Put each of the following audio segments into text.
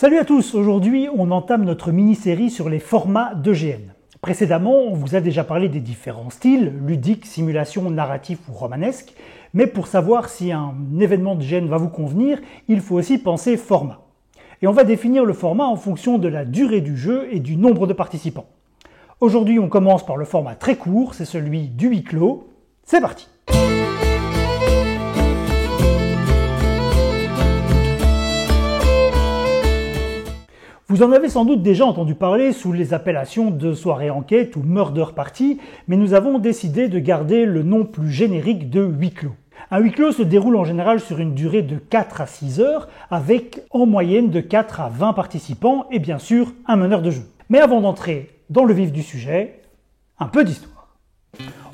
Salut à tous, aujourd'hui on entame notre mini-série sur les formats d'EGN. Précédemment, on vous a déjà parlé des différents styles, ludique, simulation, narratif ou romanesque, mais pour savoir si un événement d'EGN va vous convenir, il faut aussi penser format. Et on va définir le format en fonction de la durée du jeu et du nombre de participants. Aujourd'hui on commence par le format très court, c'est celui du huis clos. C'est parti! Vous en avez sans doute déjà entendu parler sous les appellations de soirée enquête ou murder party, mais nous avons décidé de garder le nom plus générique de huis clos. Un huis clos se déroule en général sur une durée de 4 à 6 heures, avec en moyenne de 4 à 20 participants et bien sûr un meneur de jeu. Mais avant d'entrer dans le vif du sujet, un peu d'histoire.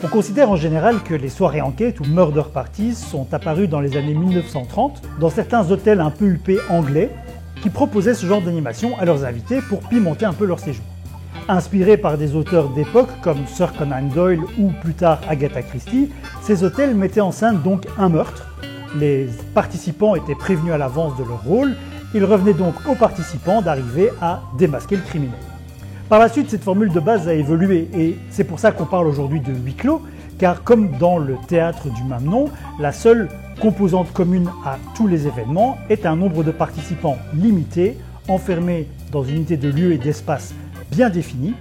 On considère en général que les soirées enquête ou murder parties sont apparues dans les années 1930 dans certains hôtels un peu huppés anglais, qui proposaient ce genre d'animation à leurs invités pour pimenter un peu leur séjour. Inspirés par des auteurs d'époque comme Sir Conan Doyle ou plus tard Agatha Christie, ces hôtels mettaient en scène donc un meurtre. Les participants étaient prévenus à l'avance de leur rôle, il revenait donc aux participants d'arriver à démasquer le criminel. Par la suite, cette formule de base a évolué et c'est pour ça qu'on parle aujourd'hui de huis clos, car comme dans le théâtre du même nom, la seule composante commune à tous les événements est un nombre de participants limité, enfermés dans une unité de lieu et d'espace bien définie,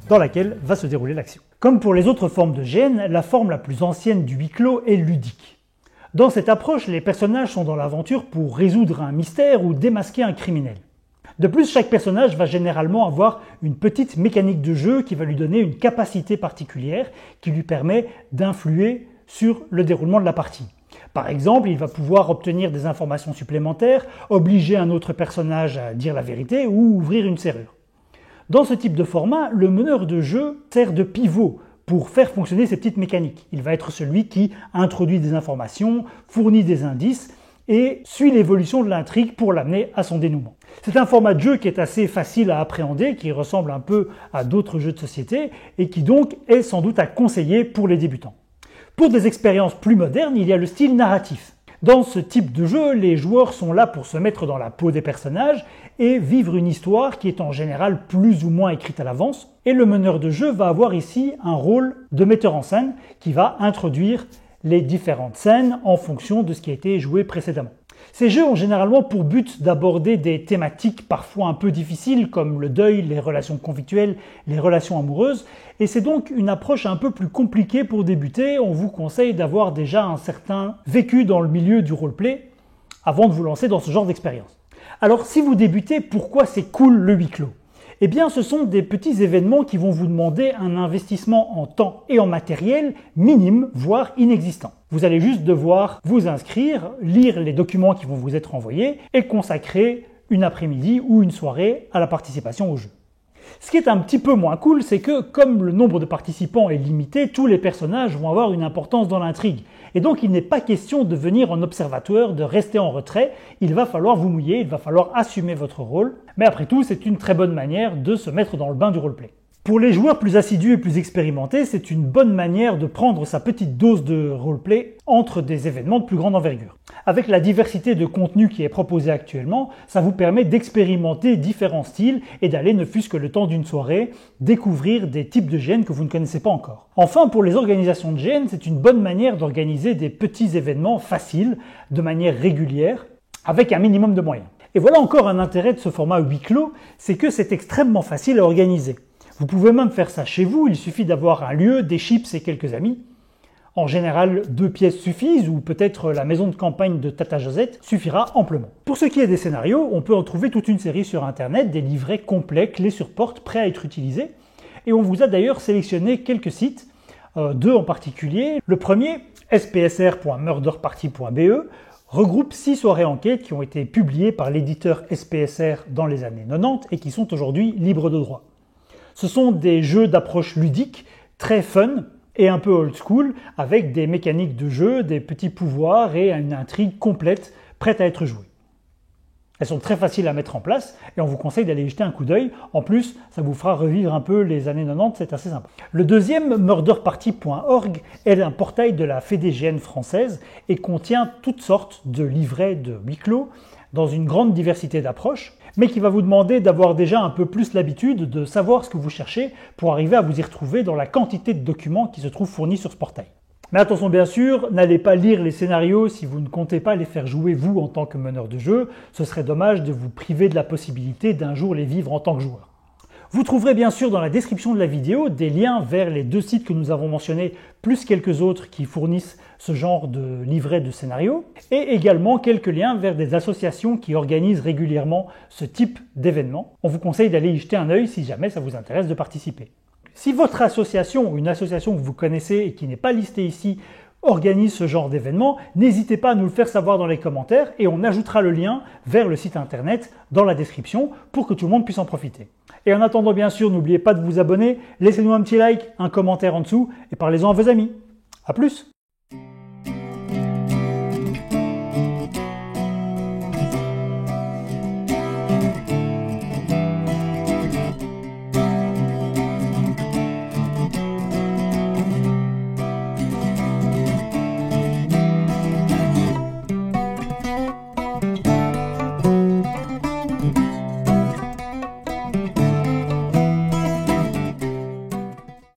dans laquelle va se dérouler l'action. Comme pour les autres formes de GN, la forme la plus ancienne du huis clos est ludique. Dans cette approche, les personnages sont dans l'aventure pour résoudre un mystère ou démasquer un criminel. De plus, chaque personnage va généralement avoir une petite mécanique de jeu qui va lui donner une capacité particulière qui lui permet d'influer sur le déroulement de la partie. Par exemple, il va pouvoir obtenir des informations supplémentaires, obliger un autre personnage à dire la vérité ou ouvrir une serrure. Dans ce type de format, le meneur de jeu sert de pivot pour faire fonctionner ces petites mécaniques. Il va être celui qui introduit des informations, fournit des indices et suit l'évolution de l'intrigue pour l'amener à son dénouement. C'est un format de jeu qui est assez facile à appréhender, qui ressemble un peu à d'autres jeux de société et qui donc est sans doute à conseiller pour les débutants. Pour des expériences plus modernes, il y a le style narratif. Dans ce type de jeu, les joueurs sont là pour se mettre dans la peau des personnages et vivre une histoire qui est en général plus ou moins écrite à l'avance. Et le meneur de jeu va avoir ici un rôle de metteur en scène qui va introduire les différentes scènes en fonction de ce qui a été joué précédemment. Ces jeux ont généralement pour but d'aborder des thématiques parfois un peu difficiles comme le deuil, les relations conflictuelles, les relations amoureuses, et c'est donc une approche un peu plus compliquée pour débuter. On vous conseille d'avoir déjà un certain vécu dans le milieu du roleplay avant de vous lancer dans ce genre d'expérience. Alors si vous débutez, pourquoi c'est cool le huis clos ? Eh bien, ce sont des petits événements qui vont vous demander un investissement en temps et en matériel minime, voire inexistant. Vous allez juste devoir vous inscrire, lire les documents qui vont vous être envoyés et consacrer une après-midi ou une soirée à la participation au jeu. Ce qui est un petit peu moins cool, c'est que comme le nombre de participants est limité, tous les personnages vont avoir une importance dans l'intrigue. Et donc il n'est pas question de venir en observateur, de rester en retrait, il va falloir vous mouiller, il va falloir assumer votre rôle. Mais après tout, c'est une très bonne manière de se mettre dans le bain du roleplay. Pour les joueurs plus assidus et plus expérimentés, c'est une bonne manière de prendre sa petite dose de roleplay entre des événements de plus grande envergure. Avec la diversité de contenu qui est proposé actuellement, ça vous permet d'expérimenter différents styles et d'aller, ne fût-ce que le temps d'une soirée, découvrir des types de GN que vous ne connaissez pas encore. Enfin, pour les organisations de GN, c'est une bonne manière d'organiser des petits événements faciles, de manière régulière, avec un minimum de moyens. Et voilà encore un intérêt de ce format huis clos, c'est que c'est extrêmement facile à organiser. Vous pouvez même faire ça chez vous, il suffit d'avoir un lieu, des chips et quelques amis. En général, 2 pièces suffisent ou peut-être la maison de campagne de Tata Josette suffira amplement. Pour ce qui est des scénarios, on peut en trouver toute une série sur internet, des livrets complets, clés sur porte, prêts à être utilisés. Et on vous a d'ailleurs sélectionné quelques sites, 2 en particulier. Le premier, spsr.murderparty.be, regroupe 6 soirées enquêtes qui ont été publiées par l'éditeur SPSR dans les années 90 et qui sont aujourd'hui libres de droit. Ce sont des jeux d'approche ludique, très fun et un peu old school, avec des mécaniques de jeu, des petits pouvoirs et une intrigue complète, prête à être jouée. Elles sont très faciles à mettre en place et on vous conseille d'aller y jeter un coup d'œil. En plus, ça vous fera revivre un peu les années 90, c'est assez sympa. Le deuxième, murderparty.org, est un portail de la FEDEGN française et contient toutes sortes de livrets de huis clos, dans une grande diversité d'approches, mais qui va vous demander d'avoir déjà un peu plus l'habitude de savoir ce que vous cherchez pour arriver à vous y retrouver dans la quantité de documents qui se trouvent fournis sur ce portail. Mais attention bien sûr, n'allez pas lire les scénarios si vous ne comptez pas les faire jouer vous en tant que meneur de jeu, ce serait dommage de vous priver de la possibilité d'un jour les vivre en tant que joueur. Vous trouverez bien sûr dans la description de la vidéo des liens vers les 2 sites que nous avons mentionnés, plus quelques autres qui fournissent ce genre de livret de scénario, et également quelques liens vers des associations qui organisent régulièrement ce type d'événements. On vous conseille d'aller y jeter un œil si jamais ça vous intéresse de participer. Si votre association ou une association que vous connaissez et qui n'est pas listée ici organise ce genre d'événement, n'hésitez pas à nous le faire savoir dans les commentaires et on ajoutera le lien vers le site internet dans la description pour que tout le monde puisse en profiter. Et en attendant bien sûr, n'oubliez pas de vous abonner, laissez-nous un petit like, un commentaire en dessous et parlez-en à vos amis. À plus!